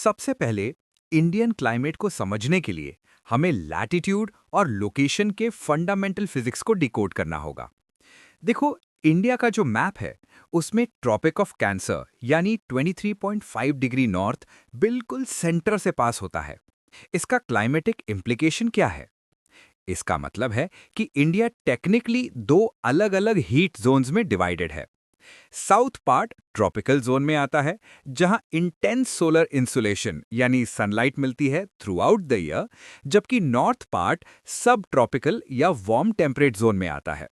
सबसे पहले Indian climate को समझने के लिए हमें लैटिट्यूड और लोकेशन के फंडामेंटल फिजिक्स को डिकोड करना होगा। देखो, इंडिया का जो मैप है उसमें ट्रॉपिक ऑफ कैंसर यानी 23.5 डिग्री नॉर्थ बिल्कुल सेंटर से पास होता है। इसका क्लाइमेटिक इम्प्लीकेशन क्या है? इसका मतलब है कि इंडिया टेक्निकली दो अलग-अलग हीट जोन्स में डिवाइडेड है। साउथ पार्ट ट्रॉपिकल जोन में आता है, जहां इंटेंस सोलर इंसुलेशन यानी सनलाइट मिलती है थ्रू आउट द ईयर, जबकि नॉर्थ पार्ट सब ट्रॉपिकल या वार्म टेम्परेट जोन में आता है।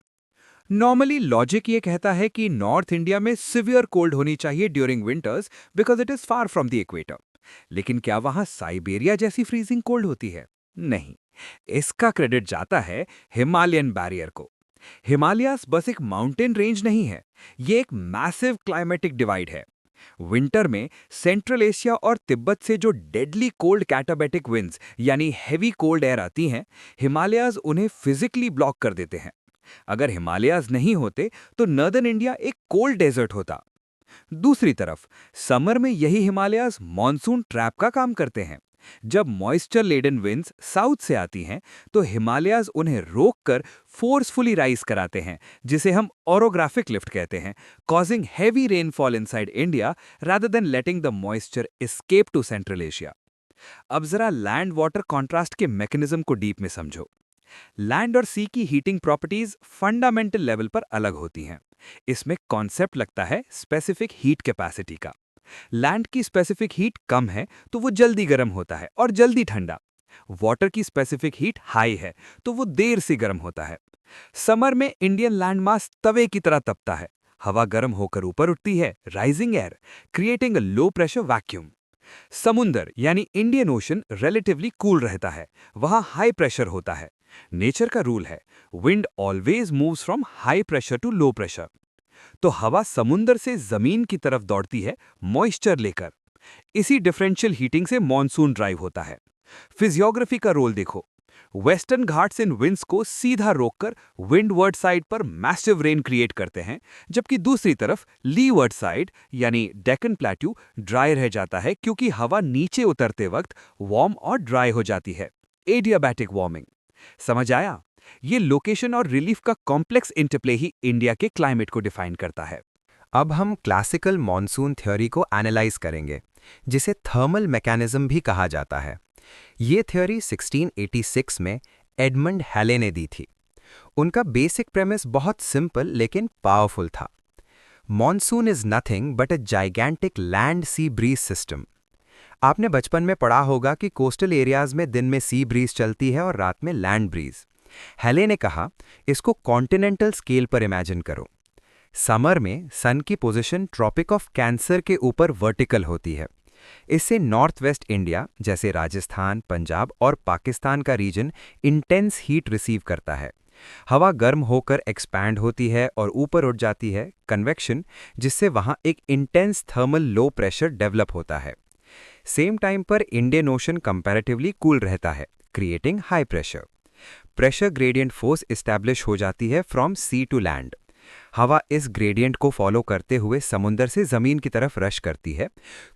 नॉर्मली लॉजिक ये कहता है कि नॉर्थ इंडिया में सिवियर कोल्ड होनी चाहिए during winters because it is far from the equator. लेकिन क्या वहां साइबेरिया जैसी फ्रीजिंग कोल्ड होती है? नहीं। इसका क्रेडिट जाता है हिमालयन बैरियर को। हिमालयास बस एक माउंटेन रेंज नहीं है, ये एक मैसिव क्लाइमेटिक डिवाइड है। विंटर में सेंट्रल एशिया और तिब्बत से जो डेडली कोल्ड कैटाबैटिक विंड्स यानी हेवी कोल्ड एयर आती हैं, हिमालयाज उन्हें फिजिकली ब्लॉक कर देते हैं। अगर हिमालयाज नहीं होते तो नॉर्दर्न इंडिया एक कोल्ड डेजर्ट होता। दूसरी तरफ समर में यही हिमालयाज मॉनसून ट्रैप का काम करते हैं। जब मॉइस्चर लेडन विंड्स साउथ से आती हैं तो हिमालयाज उन्हें रोककर फोर्सफुली राइज कराते हैं, जिसे हम ओरोग्राफिक लिफ्ट कहते हैं, causing heavy rainfall inside India rather than letting the moisture escape to central Asia. अब जरा लैंड वाटर कॉन्ट्रास्ट के मैकेनिज्म को डीप में समझो। लैंड और सी की हीटिंग प्रॉपर्टीज फंडामेंटल लेवल पर अलग होती हैं। इसमें कॉन्सेप्ट लगता है स्पेसिफिक हीट कैपेसिटी का। लैंड की स्पेसिफिक हीट कम है तो वो जल्दी गर्म होता है और जल्दी ठंडा। वाटर की स्पेसिफिक हीट हाई है तो वो देर से गर्म होता है। समर में इंडियन लैंड मास तवे की तरह तपता है। हवा गर्म होकर ऊपर उठती है, rising air, creating a low pressure vacuum. समुंदर यानी इंडियन ओशन रिलेटिवली कूल रहता है, वहां हाई प्रेशर होता है। नेचर का रूल है, wind always moves from high pressure to low pressure. तो हवा समुंदर से जमीन की तरफ दौड़ती है मॉइस्चर लेकर। इसी डिफरेंशियल हीटिंग से मॉनसून ड्राइव होता है। फिजियोग्राफी का रोल देखो। वेस्टर्न घाट्स इन विंड्स को सीधा रोककर विंडवर्ड साइड पर मैसिव रेन क्रिएट करते हैं, जबकि दूसरी तरफ लीवर्ड साइड यानी डेक्कन प्लेट्यू ड्राई रह जाता है क्योंकि हवा नीचे उतरते वक्त वार्म और ड्राई हो जाती है। Adiabatic warming. समझ आया? ये लोकेशन और रिलीफ का कॉम्प्लेक्स इंटरप्ले ही इंडिया के क्लाइमेट को डिफाइन करता है। अब हम क्लासिकल मॉनसून थ्योरी को एनालाइज करेंगे, जिसे थर्मल मैकेनिज्म भी कहा जाता है। ये थ्योरी 1686 में एडमंड हैले ने दी थी। उनका बेसिक प्रेमिस बहुत सिंपल लेकिन पावरफुल था। Monsoon is nothing but a gigantic land sea breeze system. आपने बचपन में पढ़ा होगा कि कोस्टल एरियाज में दिन में सी ब्रीज चलती है और रात में लैंड ब्रीज। हैले ने कहा, इसको कॉन्टिनेंटल स्केल पर इमेजिन करो। समर में सन की पोजीशन ट्रॉपिक ऑफ कैंसर के ऊपर वर्टिकल होती है। इससे नॉर्थ वेस्ट इंडिया जैसे राजस्थान, पंजाब और पाकिस्तान का रीजन इंटेंस हीट रिसीव करता है। हवा गर्म होकर एक्सपैंड होती है और ऊपर उठ जाती है, कन्वेक्शन, जिससे वहां एक intense thermal low pressure develop होता है। सेम टाइम पर इंडियन ओशन कंपैरेटिवली कूल रहता है, creating high pressure. Pressure gradient force establish हो जाती है फ्रॉम सी टू लैंड। हवा इस ग्रेडियंट को फॉलो करते हुए समुंदर से जमीन की तरफ रश करती है।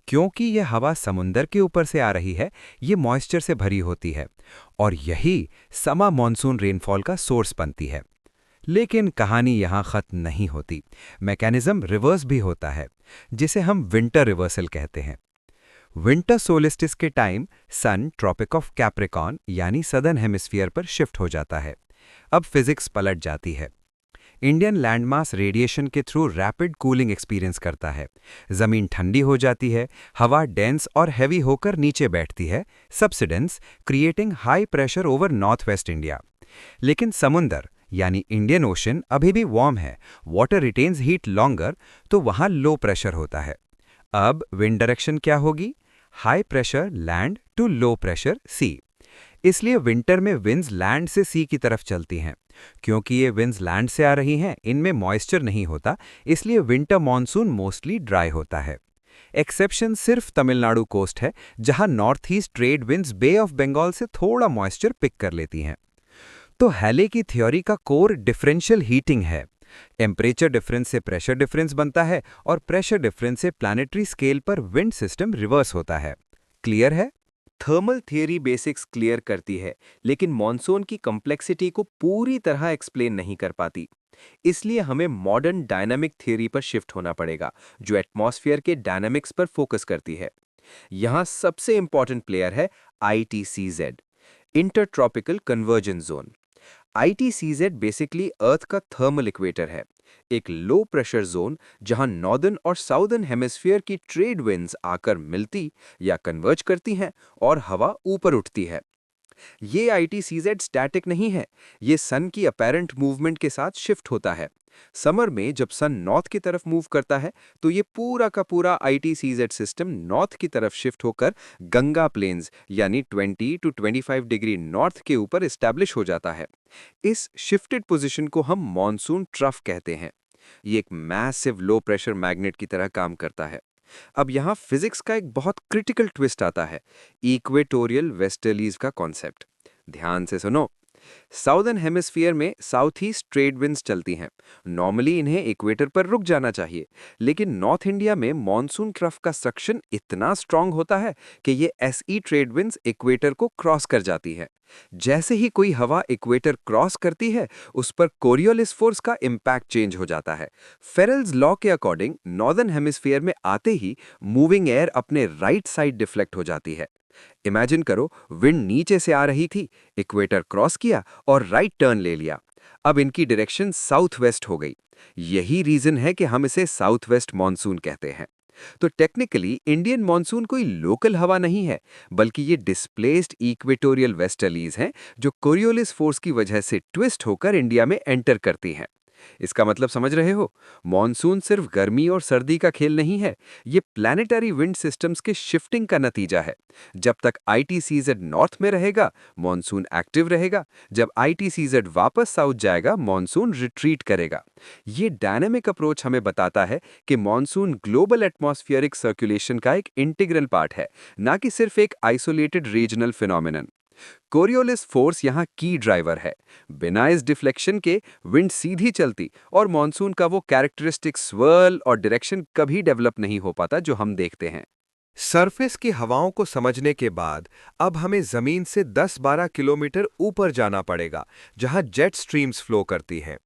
क्योंकि यह हवा समुंदर के ऊपर से आ रही है, ये मॉइस्चर से भरी होती है और यही समा मॉनसून रेनफॉल का सोर्स बनती है। लेकिन कहानी यहाँ खत्म नहीं होती। मैकेनिज्म रिवर्स भी होता है, जिसे हम विंटर रिवर्सल कहते हैं। विंटर सोलिस्टिस के time sun tropic of Capricorn यानी सदर्न हेमिस्फीयर पर शिफ्ट हो जाता है। अब फिजिक्स पलट जाती है। इंडियन लैंडमास रेडिएशन के थ्रू रैपिड कूलिंग एक्सपीरियंस करता है। जमीन ठंडी हो जाती है, हवा डेंस और हैवी होकर नीचे बैठती है, subsidence, creating high pressure over north west India. लेकिन समुंदर यानी इंडियन ओशन अभी भी वार्म है, वाटर रिटेन्स हीट लॉन्गर, तो वहां लो प्रेशर होता है। अब विंड डायरेक्शन क्या होगी? High pressure land to low pressure sea. इसलिए विंटर में विंड्स लैंड से सी की तरफ चलती हैं। क्योंकि ये विंड्स लैंड से आ रही हैं, इनमें मॉइस्चर नहीं होता, इसलिए विंटर मॉनसून मोस्टली ड्राई होता है। एक्सेप्शन सिर्फ तमिलनाडु कोस्ट है, जहां north east trade winds bay of Bengal से थोड़ा मॉइस्चर पिक कर लेती हैं। तो हैले की थ्योरी का कोर डिफरेंशियल हीटिंग है। टेम्परेचर डिफरेंस से प्रेशर डिफरेंस बनता है और प्रेशर डिफरेंस से प्लैनेटरी स्केल पर विंड सिस्टम रिवर्स होता है। क्लियर है? थर्मल थियरी बेसिक्स क्लियर करती है, लेकिन मॉनसून की कॉम्प्लेक्सिटी को पूरी तरह एक्सप्लेन नहीं कर पाती। इसलिए हमें मॉडर्न डायनामिक थियरी पर शिफ्ट होना पड़ेगा, जो एटमॉस्फेयर के डायनामिक्स पर फोकस करती है। यहाँ सबसे इंपॉर्टेंट प्लेयर है ITCZ, intertropical convergence zone. ITCZ basically earth का थर्मल इक्वेटर है, एक लो प्रेशर जोन जहां नॉर्दर्न और साउदर्न हेमिस्फीयर की ट्रेड विंड्स आकर मिलती या कन्वर्ज करती हैं और हवा ऊपर उठती है। ये ITCZ स्टैटिक नहीं है, ये सन की अपेरेंट मूवमेंट के साथ शिफ्ट होता है। समर में जब सन नॉर्थ की तरफ मूव करता है तो ये पूरा का पूरा ITCZ सिस्टम नॉर्थ की तरफ शिफ्ट होकर गंगा प्लेन्स यानी 20 टू 25 डिग्री नॉर्थ के ऊपर इस्टेब्लिश हो जाता है। इस शिफ्टेड पोजीशन को हम मॉनसून ट्रफ कहते हैं। ये एक मैसिव लो प्रेशर मैग्नेट की तरह काम करता है। अब यहाँ फिजिक्स का एक बहुत क्रिटिकल ट्विस्ट आता है, इक्वेटोरियल वेस्टर्लीज का कॉन्सेप्ट। ध्यान से सुनो। साउदर्न हेमिस्फीयर में साउथ ईस्ट ट्रेड विंड्स चलती हैं। नॉर्मली इन्हें इक्वेटर पर रुक जाना चाहिए, लेकिन नॉर्थ इंडिया में मॉनसून ट्रफ का सक्शन इतना स्ट्रांग होता है कि ये SE ट्रेड विंड्स इक्वेटर को क्रॉस कर जाती है। जैसे ही कोई हवा इक्वेटर क्रॉस करती है, उस पर कोरियोलिस फोर्स का इम्पैक्ट चेंज हो जाता है। फेरेल्स लॉ के अकॉर्डिंग नॉर्दर्न हेमिस्फीयर में आते ही मूविंग एयर अपने राइट साइड डिफ्लेक्ट हो जाती है। इमेजिन करो, विंड नीचे से आ रही थी, इक्वेटर क्रॉस किया और राइट टर्न ले लिया। अब इनकी डायरेक्शन साउथ वेस्ट हो गई। यही रीजन है कि हम इसे साउथ वेस्ट मानसून कहते हैं। तो टेक्निकली इंडियन मानसून कोई लोकल हवा नहीं है, बल्कि ये डिस्प्लेस्ड इक्वेटोरियल वेस्टर्लीज हैं जो कोरियोलिस फोर्स की वजह से ट्विस्ट होकर इंडिया में एंटर करती हैं। इसका मतलब समझ रहे हो? मॉनसून सिर्फ गर्मी और सर्दी का खेल नहीं है, ये प्लैनेटरी विंड सिस्टम्स के शिफ्टिंग का नतीजा है। जब तक ITCZ नॉर्थ में रहेगा, मॉनसून एक्टिव रहेगा। जब ITCZ वापस साउथ जाएगा, मॉनसून रिट्रीट करेगा। ये डायनेमिक अप्रोच हमें बताता है कि मॉनसून ग्लोबल एटमॉस्फेरिक सर्कुलेशन का एक इंटीग्रल पार्ट है, ना कि सिर्फ एक isolated regional phenomenon. Coriolis force यहाँ की ड्राइवर है। बिना इस डिफ्लेक्शन के विंड सीधी चलती और मॉनसून का वो कैरेक्टरिस्टिक स्वर्ल और डायरेक्शन कभी डेवलप नहीं हो पाता जो हम देखते हैं। सरफेस की हवाओं को समझने के बाद अब हमें जमीन से 10-12 किलोमीटर ऊपर जाना पड़ेगा, जहां जेट स्ट्रीम्स फ्लो करती हैं।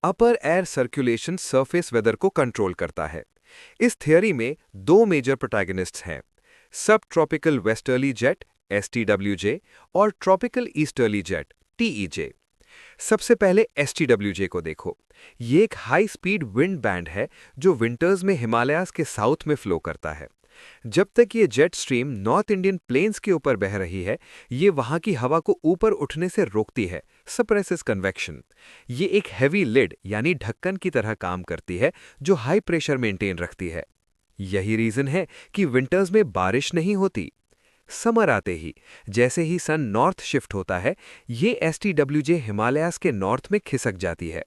Upper air circulation surface weather को कंट्रोल करता है। इस थियरी में दो मेजर प्रोटैगनिस्ट्स हैं, सब ट्रॉपिकल वेस्टर्ली जेट STWJ और ट्रॉपिकल ईस्टर्ली जेट TEJ। सबसे पहले STWJ को देखो। ये एक हाई स्पीड विंड बैंड है जो विंटर्स में हिमालयाज के साउथ में फ्लो करता है। जब तक ये jet stream north Indian plains के ऊपर बह रही है, ये वहां की हवा को ऊपर उठने से रोकती है, सप्रेसेस कन्वेक्शन। ये एक हैवी लिड यानी ढक्कन की तरह काम करती है जो हाई प्रेशर मेंटेन रखती है। यही रीजन है कि विंटर्स में बारिश नहीं होती। समर आते ही जैसे ही सन नॉर्थ शिफ्ट होता है, ये STWJ हिमालयाज के नॉर्थ में खिसक जाती है।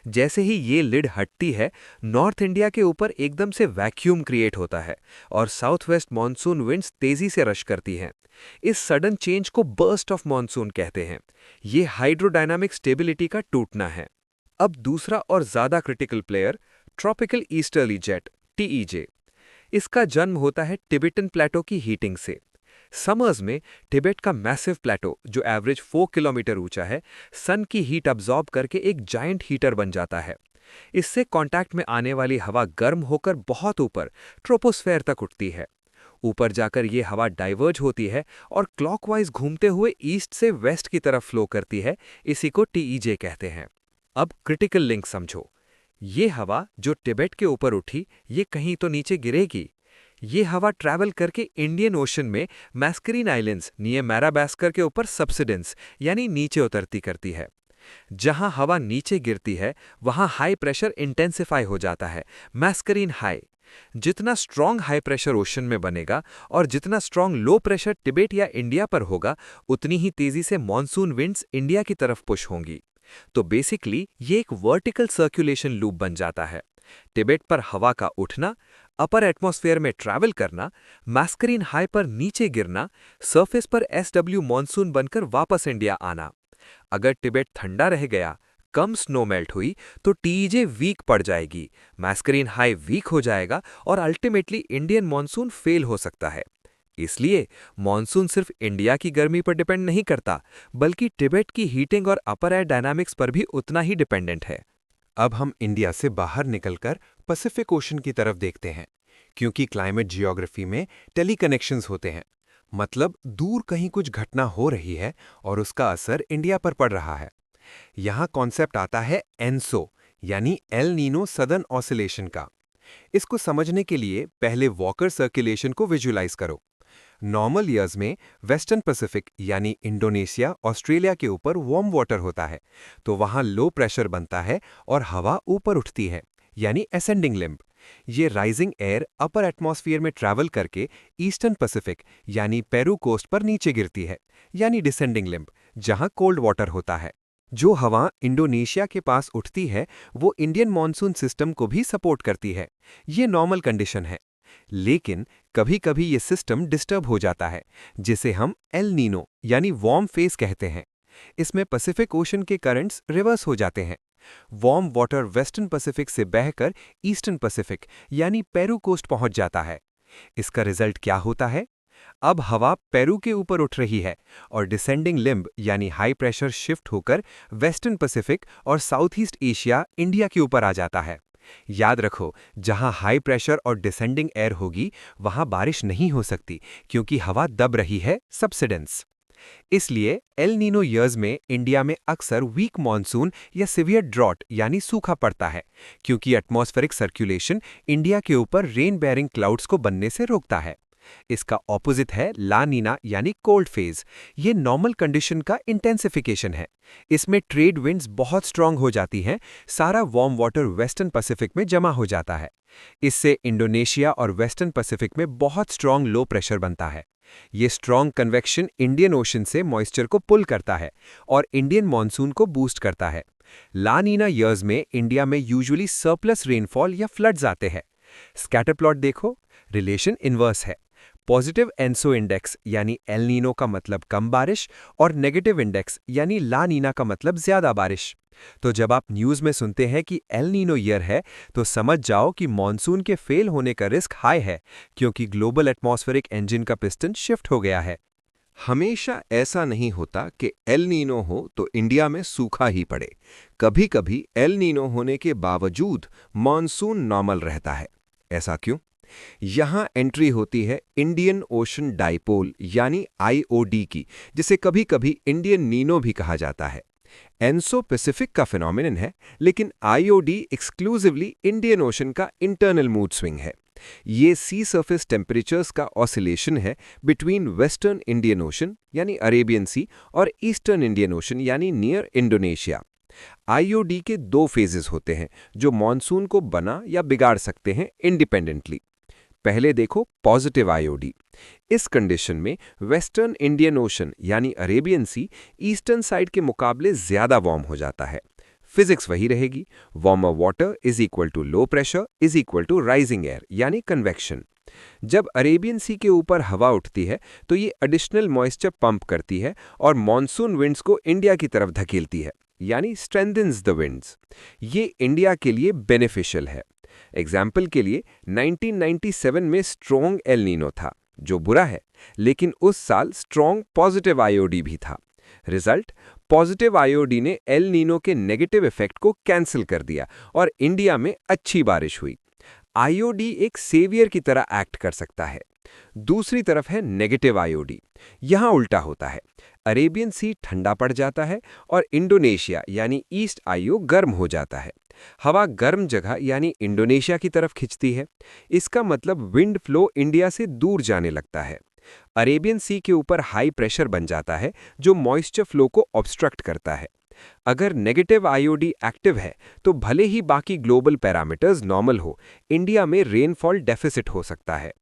जैसे ही ये लिड हटती है, नॉर्थ इंडिया के ऊपर एकदम से वैक्यूम क्रिएट होता है और साउथ वेस्ट मॉनसून विंड्स तेजी से रश करती हैं। इस सडन चेंज को बर्स्ट ऑफ मॉनसून कहते हैं। ये हाइड्रोडायनामिक स्टेबिलिटी का टूटना है। अब दूसरा और ज्यादा critical player, tropical easterly jet TEJ। इसका जन्म होता है टिबेटन प्लेटो की हीटिंग से। समर्स में टिबेट का मैसिव प्लेटो जो एवरेज 4 किलोमीटर ऊंचा है, सन की हीट अब्जॉर्ब करके एक जायंट हीटर बन जाता है। इससे कांटेक्ट में आने वाली हवा गर्म होकर बहुत ऊपर ट्रोपोस्फेयर तक उठती है। ऊपर जाकर ये हवा डाइवर्ज होती है और क्लॉकवाइज घूमते हुए ईस्ट से वेस्ट की तरफ फ्लो करती है। इसी को TEJ कहते हैं। अब क्रिटिकल लिंक समझो। ये हवा जो टिबेट के ऊपर उठी, ये कहीं तो नीचे गिरेगी। ये हवा ट्रैवल करके इंडियन ओशन में मैस्करीन आइलैंड्स नियर मैराबास्कर के ऊपर सबसिडेंस यानी नीचे उतरती करती है। जहां हवा नीचे गिरती है, वहां हाई प्रेशर इंटेंसिफाई हो जाता है, मैस्करीन हाई। जितना स्ट्रॉन्ग हाई प्रेशर ओशन में बनेगा और जितना स्ट्रॉन्ग लो प्रेशर टिबेट या इंडिया पर होगा, उतनी ही तेजी से मॉनसून विंड्स इंडिया की तरफ पुश होंगी। तो बेसिकली ये एक वर्टिकल सर्कुलेशन लूप बन जाता है। टिबेट पर हवा का उठना, अपर एटमॉस्फेयर में ट्रैवल करना, मैस्करीन हाई पर नीचे गिरना, सरफेस पर SW मॉनसून बनकर वापस इंडिया आना। अगर टिबेट ठंडा रह गया, कम स्नो मेल्ट हुई, तो TEJ वीक पड़ जाएगी, मैस्करीन हाई वीक हो जाएगा और अल्टीमेटली इंडियन मॉनसून फेल हो सकता है। इसलिए मॉनसून सिर्फ इंडिया की गर्मी पर डिपेंड नहीं करता, बल्कि तिब्बत की हीटिंग और अपर एयर डायनामिक्स पर भी उतना ही डिपेंडेंट है। अब हम इंडिया से बाहर निकलकर पैसिफिक ओशन की तरफ देखते हैं, क्योंकि क्लाइमेट जियोग्राफी में टेलीकनेक्शंस होते हैं। मतलब दूर कहीं कुछ घटना हो रही है और उसका असर इंडिया पर पड़ रहा है। यहाँ कॉन्सेप्ट आता है एनसो, यानी एल नीनो सदर्न ऑसिलेशन का। इसको समझने के लिए पहले वॉकर सर्कुलेशन को विजुलाइज करो। नॉर्मल ईयर्स में वेस्टर्न पैसिफिक यानी इंडोनेशिया, ऑस्ट्रेलिया के ऊपर वार्म वाटर होता है, तो वहां लो प्रेशर बनता है और हवा ऊपर उठती है, यानी असेंडिंग लिम्ब। ये राइजिंग एयर अपर एटमॉस्फेयर में ट्रैवल करके ईस्टर्न पैसिफिक यानी पेरू कोस्ट पर नीचे गिरती है, यानी डिसेंडिंग लिम्ब, जहां कोल्ड वाटर होता है। जो हवा इंडोनेशिया के पास उठती है वो इंडियन मॉनसून सिस्टम को भी सपोर्ट करती है। ये नॉर्मल कंडीशन है। लेकिन कभी-कभी ये सिस्टम डिस्टर्ब हो जाता है, जिसे हम एल नीनो यानी वार्म फेज कहते हैं। इसमें पैसिफिक ओशन के करंट्स रिवर्स हो जाते हैं। वार्म वाटर वेस्टर्न पैसिफिक से बहकर ईस्टर्न पैसिफिक यानी पेरू कोस्ट पहुंच जाता है। इसका रिजल्ट क्या होता है? अब हवा पेरू के ऊपर उठ रही है और डिसेंडिंग लिम्ब यानी हाई प्रेशर शिफ्ट होकर वेस्टर्न पैसिफिक और साउथ ईस्ट एशिया, इंडिया के ऊपर आ जाता है। याद रखो, जहां हाई प्रेशर और डिसेंडिंग एयर होगी वहां बारिश नहीं हो सकती, क्योंकि हवा दब रही है, सबसिडेंस। इसलिए एल नीनो ईयर्स में इंडिया में अक्सर वीक मॉनसून या सिवियर ड्रॉट यानी सूखा पड़ता है, क्योंकि एटमॉस्फेरिक सर्कुलेशन इंडिया के ऊपर रेन बेयरिंग क्लाउड्स को बनने से रोकता है। इसका ऑपोजिट है ला नीना यानी कोल्ड फेज। ये नॉर्मल कंडीशन का इंटेंसिफिकेशन है। इसमें ट्रेड विंड्स बहुत स्ट्रांग हो जाती हैं, सारा वार्म वाटर वेस्टर्न पैसिफिक में जमा हो जाता है। इससे इंडोनेशिया और वेस्टर्न पैसिफिक में बहुत स्ट्रांग लो प्रेशर बनता है। ये स्ट्रांग कन्वेक्शन इंडियन ओशन से मॉइस्चर को पुल करता है और इंडियन मॉनसून को बूस्ट करता है। ला नीना ईयर्स में इंडिया में यूजुअली सरप्लस रेनफॉल या फ्लड्स आते हैं। स्कैटर प्लॉट देखो, रिलेशन इन्वर्स है। पॉजिटिव एनसो इंडेक्स यानी एल नीनो का मतलब कम बारिश और नेगेटिव इंडेक्स यानी ला नीना का मतलब ज्यादा बारिश। तो जब आप न्यूज़ में सुनते हैं कि एल नीनो ईयर है, तो समझ जाओ कि मॉनसून के फेल होने का रिस्क हाई है, क्योंकि ग्लोबल एटमॉस्फेरिक इंजन का पिस्टन शिफ्ट हो गया है। हमेशा ऐसा नहीं होता कि एल नीनो हो तो इंडिया में सूखा ही पड़े। कभी-कभी एल नीनो होने के बावजूद मॉनसून नॉर्मल रहता है। ऐसा क्यों? यहाँ एंट्री होती है इंडियन ओशन डाइपोल यानी आईओडी की, जिसे कभी-कभी इंडियन नीनो भी कहा जाता है। एनसो पैसिफिक का फिनोमिनन है, लेकिन आईओडी एक्सक्लूसिवली इंडियन ओशन का इंटरनल मूड स्विंग है। ये सी सरफेस टेम्परेचर्स का ऑसिलेशन है बिटवीन वेस्टर्न इंडियन ओशन यानी अरेबियन सी और ईस्टर्न इंडियन ओशन यानी नियर इंडोनेशिया। आईओडी के दो फेजेस होते हैं जो मॉनसून को बना या बिगाड़ सकते हैं इंडिपेंडेंटली। पहले देखो पॉजिटिव आईओडी। इस कंडीशन में वेस्टर्न इंडियन ओशन यानी अरेबियन सी ईस्टर्न साइड के मुकाबले ज्यादा वार्म हो जाता है। फिजिक्स वही रहेगी, warmer water is equal to low pressure is equal to rising air यानी कन्वेक्शन। जब अरेबियन सी के ऊपर हवा उठती है तो ये एडिशनल मॉइस्चर पंप करती है और मॉनसून विंड्स को इंडिया की तरफ धकेलती है, यानी स्ट्रेंथन्स द विंड्स। ये इंडिया के लिए बेनिफिशियल है। एग्जाम्पल के लिए 1997 में स्ट्रॉन्ग एल नीनो था, जो बुरा है, लेकिन उस साल स्ट्रॉन्ग पॉजिटिव आईओडी भी था। रिजल्ट, पॉजिटिव आईओडी ने एल नीनो के नेगेटिव इफेक्ट को कैंसिल कर दिया और इंडिया में अच्छी बारिश हुई। आईओडी एक सेवियर की तरह एक्ट कर सकता है। दूसरी तरफ है नेगेटिव आईओडी। यहां उल्टा होता है, अरेबियन सी ठंडा पड़ जाता है और इंडोनेशिया यानी ईस्ट आईओ गर्म हो जाता है। हवा गर्म जगह यानी इंडोनेशिया की तरफ खिंचती है। इसका मतलब विंड फ्लो इंडिया से दूर जाने लगता है। अरेबियन सी के ऊपर हाई प्रेशर बन जाता है जो मॉइस्चर फ्लो को ऑब्स्ट्रक्ट करता है। अगर नेगेटिव आईओडी एक्टिव है तो भले ही बाकी ग्लोबल पैरामीटर्स नॉर्मल हो, इंडिया में रेनफॉल डेफिसिट हो सकता है।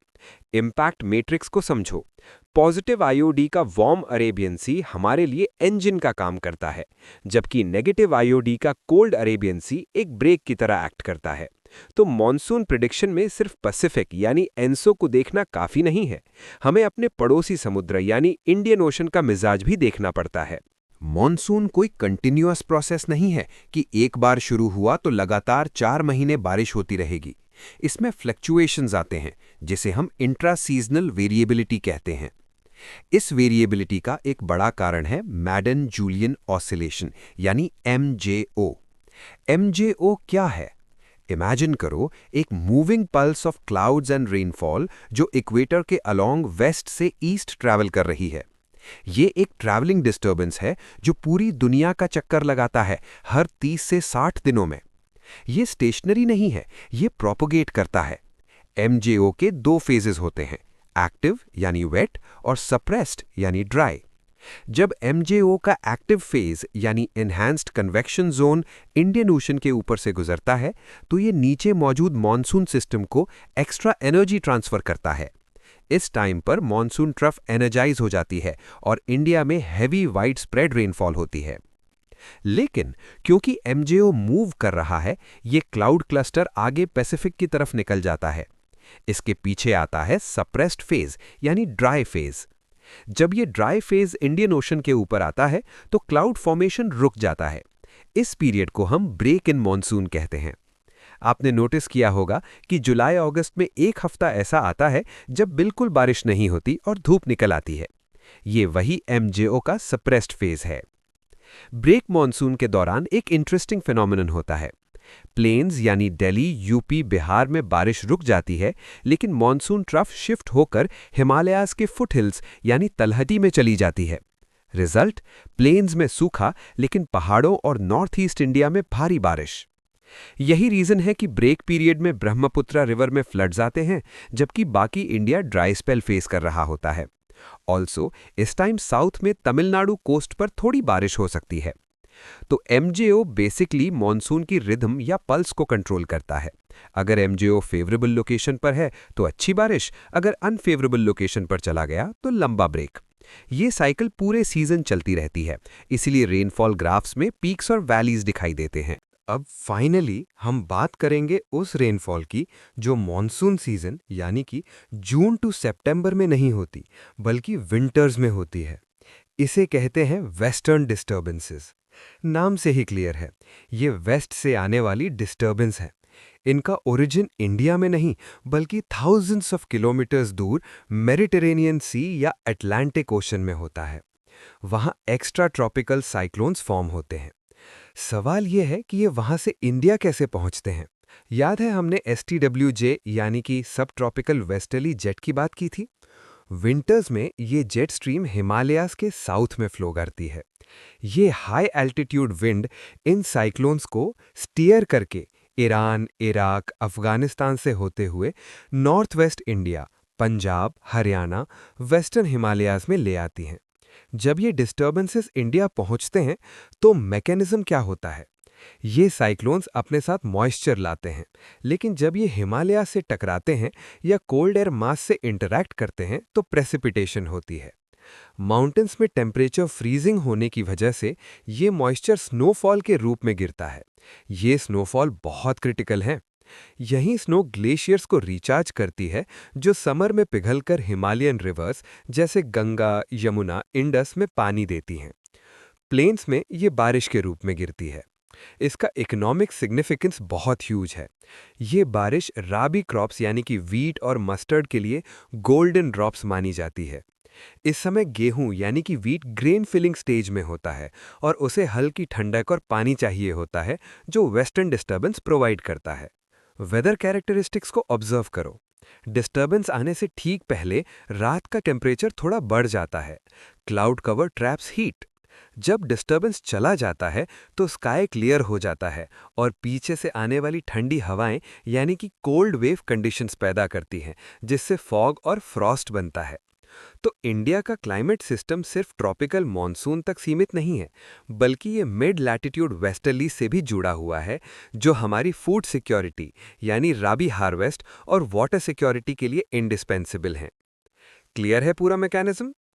इम्पैक्ट मैट्रिक्स को समझो। पॉजिटिव आईओडी का वार्म अरेबियन सी हमारे लिए इंजन का काम करता है, जबकि नेगेटिव आईओडी का कोल्ड अरेबियन सी एक ब्रेक की तरह एक्ट करता है। तो मॉनसून प्रिडिक्शन में सिर्फ पैसिफिक यानी एनसो को देखना काफी नहीं है, हमें अपने पड़ोसी समुद्र यानी इंडियन ओशन का मिजाज भी देखना पड़ता है। मॉनसून कोई कंटिन्यूअस प्रोसेस नहीं है कि एक बार शुरू हुआ तो लगातार 4 महीने बारिश होती रहेगी। इसमें फ्लक्चुएशंस आते हैं, जिसे हम इंट्रा सीजनल वेरिएबिलिटी कहते हैं। इस वेरिएबिलिटी का एक बड़ा कारण है मैडन-जूलियन ऑसिलेशन यानी MJO। MJO क्या है? इमेजिन करो एक moving pulse of clouds and rainfall जो इक्वेटर के अलोंग वेस्ट से ईस्ट ट्रैवल कर रही है। ये एक ट्रैवलिंग डिस्टर्बेंस है जो पूरी दुनिया का चक्कर लगाता है हर 30 से 60 दिनों में। ये स्टेशनरी नहीं है, ये प्रोपोगेट करता है। MJO के दो फेजेस होते हैं, एक्टिव यानी वेट और सप्रेस्ड यानी ड्राई। जब MJO का एक्टिव फेज यानी enhanced convection zone Indian ocean के ऊपर से गुजरता है तो ये नीचे मौजूद मॉनसून सिस्टम को एक्स्ट्रा एनर्जी ट्रांसफर करता है। इस टाइम पर मॉनसून ट्रफ एनर्जाइज हो जाती है और इंडिया में हैवी वाइड स्प्रेड रेनफॉल होती है। लेकिन क्योंकि MJO मूव कर रहा है, ये क्लाउड क्लस्टर आगे पैसिफिक की तरफ निकल जाता है। इसके पीछे आता है सप्रेस्ड फेज यानी ड्राई फेज। जब ये ड्राई फेज इंडियन ओशन के ऊपर आता है तो क्लाउड फॉर्मेशन रुक जाता है। इस पीरियड को हम ब्रेक इन मॉनसून कहते हैं। आपने नोटिस किया होगा कि जुलाई अगस्त में एक हफ्ता ऐसा आता है जब बिल्कुल बारिश नहीं होती और धूप निकल आती है। ये वही MJO का सप्रेस्ड फेज है। ब्रेक मॉनसून के दौरान एक इंटरेस्टिंग फिनोमिनन होता है। प्लेन्स यानी दिल्ली, यूपी, बिहार में बारिश रुक जाती है, लेकिन मॉनसून ट्रफ शिफ्ट होकर हिमालयाज के फुटहिल्स यानी तलहटी में चली जाती है। रिजल्ट, प्लेन्स में सूखा लेकिन पहाड़ों और नॉर्थ ईस्ट इंडिया में भारी बारिश। यही रीजन है कि ब्रेक पीरियड में ब्रह्मपुत्र रिवर में फ्लड्स आते हैं, जबकि बाकी इंडिया ड्राई स्पेल फेस कर रहा होता है। ऑल्सो इस टाइम साउथ में तमिलनाडु कोस्ट पर थोड़ी बारिश हो सकती है। तो MJO बेसिकली मॉनसून की रिदम या पल्स को कंट्रोल करता है। अगर MJO फेवरेबल लोकेशन पर है तो अच्छी बारिश, अगर अनफेवरेबल लोकेशन पर चला गया तो लंबा ब्रेक। ये साइकिल पूरे सीजन चलती रहती है, इसीलिए रेनफॉल ग्राफ्स में पीक्स और वैलीज दिखाई देते हैं। अब फाइनली हम बात करेंगे उस रेनफॉल की जो मॉनसून सीजन यानी कि जून टू सितंबर में नहीं होती, बल्कि विंटर्स में होती है। इसे कहते हैं वेस्टर्न डिस्टर्बेंसेस। नाम से ही क्लियर है, ये वेस्ट से आने वाली डिस्टर्बेंस है। इनका ओरिजिन इंडिया में नहीं, बल्कि थाउजेंड्स ऑफ किलोमीटर्स दूर मेडिटेरेनियन सी या अटलांटिक ओशन में होता है। वहाँ एक्स्ट्रा ट्रॉपिकल साइक्लोन्स फॉर्म होते हैं। सवाल यह है कि ये वहाँ से इंडिया कैसे पहुँचते हैं। याद है हमने STWJ यानी कि सब ट्रॉपिकल वेस्टर्ली जेट की बात की थी। विंटर्स में ये जेट स्ट्रीम हिमालयाज के साउथ में फ्लो करती है। ये high altitude wind in cyclones को स्टीयर करके ईरान, इराक, अफगानिस्तान से होते हुए north west India, Punjab, Haryana, western Himalayas में ले आती हैं। जब ये डिस्टर्बेंसेस इंडिया पहुंचते हैं तो मैकेनिज्म क्या होता है? ये साइक्लोन्स अपने साथ मॉइस्चर लाते हैं, लेकिन जब ये हिमालय से टकराते हैं या कोल्ड एयर मास से इंटरैक्ट करते हैं तो प्रेसिपिटेशन होती है। माउंटेन्स में टेम्परेचर फ्रीजिंग होने की वजह से ये मॉइस्चर स्नोफॉल के रूप में गिरता है। ये स्नोफॉल बहुत क्रिटिकल है। यही स्नो ग्लेशियर्स को रिचार्ज करती है, जो समर में पिघलकर हिमालयन रिवर्स जैसे गंगा, यमुना, इंडस में पानी देती हैं। प्लेन्स में ये बारिश के रूप में गिरती है। इसका इकोनॉमिक सिग्निफिकेंस बहुत ह्यूज है। ये बारिश राबी क्रॉप्स यानी कि वीट और मस्टर्ड के लिए गोल्डन ड्रॉप्स मानी जाती है। इस समय गेहूं यानी कि वीट ग्रेन फिलिंग स्टेज में होता है और उसे हल्की ठंडक और पानी चाहिए होता है, जो वेस्टर्न डिस्टर्बेंस प्रोवाइड करता है। वेदर कैरेक्टरिस्टिक्स को ऑब्जर्व करो। डिस्टर्बेंस आने से ठीक पहले रात का टेम्परेचर थोड़ा बढ़ जाता है। Cloud cover traps heat. जब डिस्टर्बेंस चला जाता है तो स्काई क्लियर हो जाता है और पीछे से आने वाली ठंडी हवाएं यानी कि कोल्ड वेव कंडीशंस पैदा करती हैं, जिससे फॉग और फ्रॉस्ट बनता है। तो इंडिया का क्लाइमेट सिस्टम सिर्फ ट्रॉपिकल मॉनसून तक सीमित नहीं है, बल्कि ये मिड लैटिट्यूड वेस्टर्ली से भी जुड़ा हुआ है, जो हमारी फूड सिक्योरिटी यानी राबी हार्वेस्ट और वाटर सिक्योरिटी के लिए इंडिस्पेंसिबल हैं। क्लियर है पूरा मैकेनिज्म?